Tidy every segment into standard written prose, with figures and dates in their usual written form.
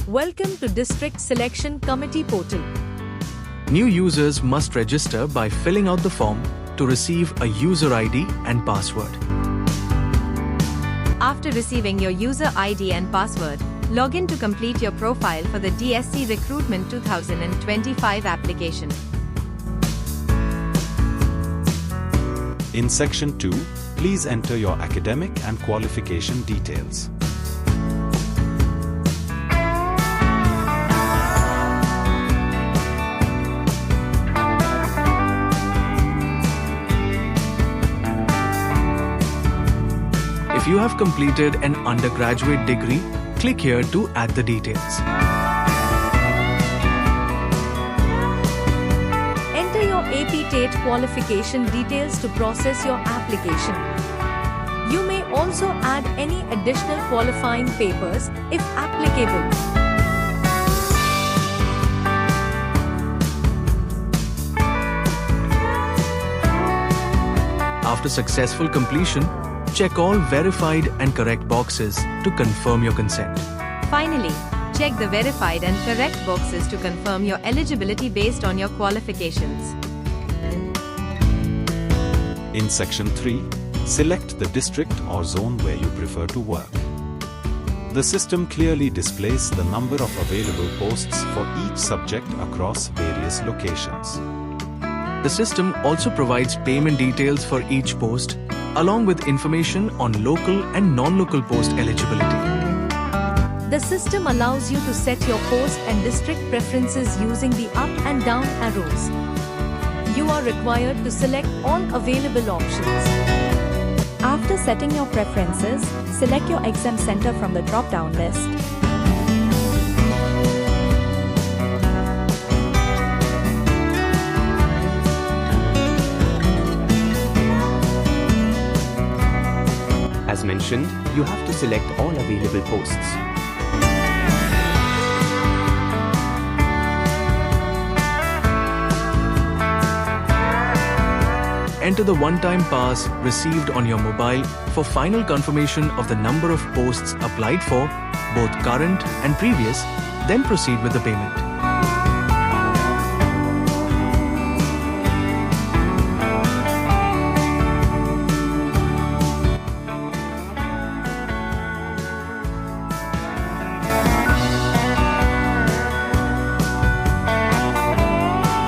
Welcome to District Selection Committee portal. New users must register by filling out the form to receive a user ID and password. After receiving your user ID and password, log in to complete your profile for the DSC Recruitment 2025 application. In Section 2, please enter your academic and qualification details. If you have completed an undergraduate degree, click here to add the details. Enter your AP-TET qualification details to process your application. You may also add any additional qualifying papers if applicable. After successful completion, check all verified and correct boxes to confirm your consent. Finally, check the verified and correct boxes to confirm your eligibility based on your qualifications. In Section 3, select the district or zone where you prefer to work. The system clearly displays the number of available posts for each subject across various locations. The system also provides payment details for each post, along with information on local and non-local post eligibility. The system allows you to set your post and district preferences using the up and down arrows. You are required to select all available options. After setting your preferences, select your exam center from the drop-down list. As mentioned, you have to select all available posts. Enter the one-time pass received on your mobile for final confirmation of the number of posts applied for, both current and previous, then proceed with the payment.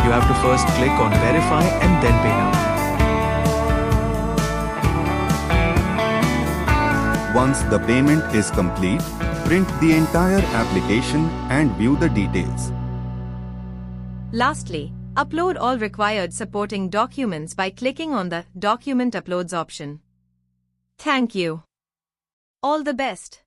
You have to first click on Verify and then Pay Now. Once the payment is complete, print the entire application and view the details. Lastly, upload all required supporting documents by clicking on the Document Uploads option. Thank you. All the best.